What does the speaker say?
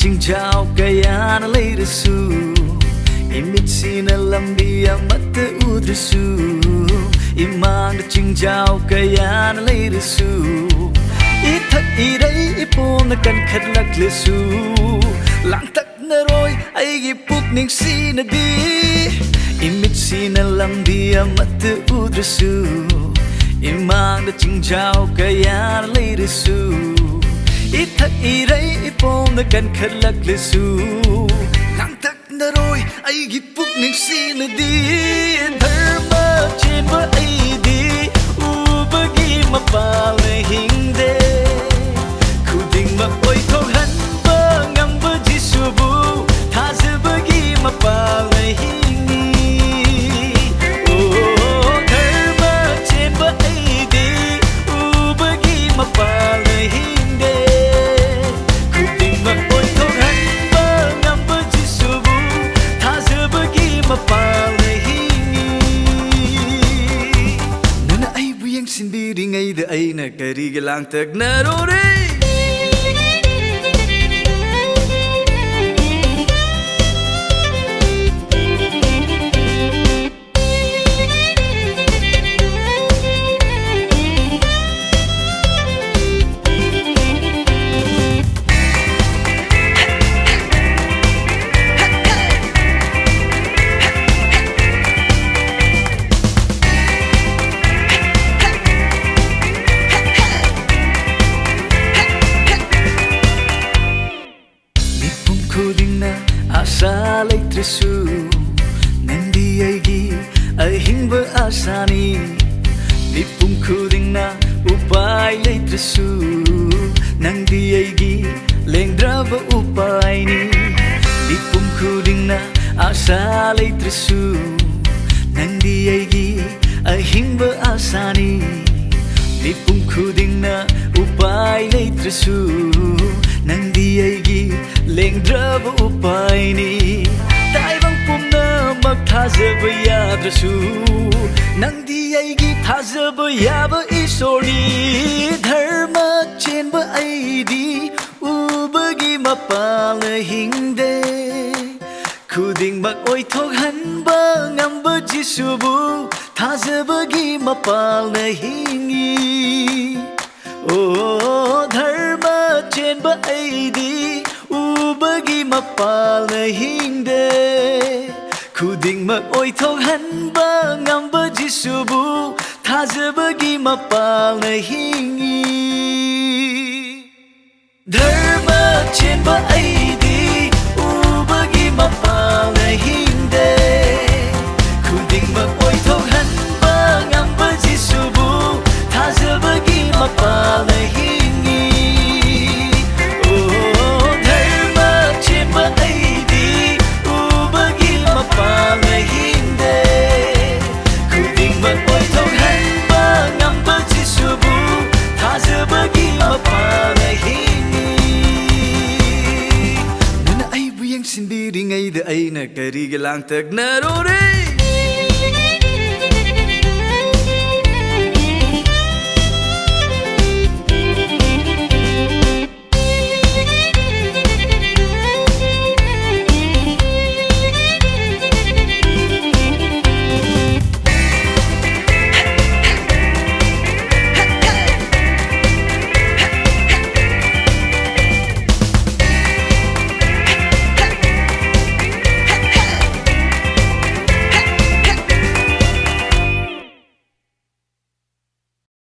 Cingjau kaya na leirasu Imitsi na lambi amata udrasu Imang na cingjau kaya na leirasu Ithak iray ipon na kan khadlak lesu Langtak na roy ay gipuk ning sinadi Imitsi na lambi amata udrasu Imang na cingjau kaya na leirasu Ithak iray ipon na kan khadlak lesu Langtak na roy ay gipuk ning sinadi Dharmachenba eidi ubagi mapal na hingde Kuding makoy toghanba ngamba jisubu Thazabagi mapal na hingi Oh Dharmachenba eidi ubagi mapal na hingde Kuding makoy toghanba ngamba jisubu Thazabagi mapal na hingi Nana ay buyang sinbiring ay da ay nakarigalang tag na rore Kuding na asa leitrasu Nandi aigi ahingba asani Nipum kuding na upay leitrasu Nandi aigi lengdraba upay ni Nipum kuding na asa leitrasu Nandi aigi ahingba asani Nipum kuding na upay leitrasu Nandi aigi lengdraba upay ni Taibang pumna magthazaba yadrasu Nandi aigi thazaba yaba isoni Dharmachenba eidi ubagi mapal na hingde Kuding makoy toghanba ngamba jisubu Thazabagi mapal na hingi Oh Dharmachenba eidi ubagi mapal na hingde Kuding makoy toghanba ngamba jisubu Thazabagi mapal na hingi Dharmachenba eidi ubagi mapal na hingde Kuding makoy toghanba ngamba jisubu Thazabagi mapal na hingi Oh Dharmachenba eidi ubagi mapal na hingde Kuding makoy toghanba ngamba jisubu Thazabagi mapal na hingi Nana ay buyang sinbiring ay da ay nakarigalang tag na rore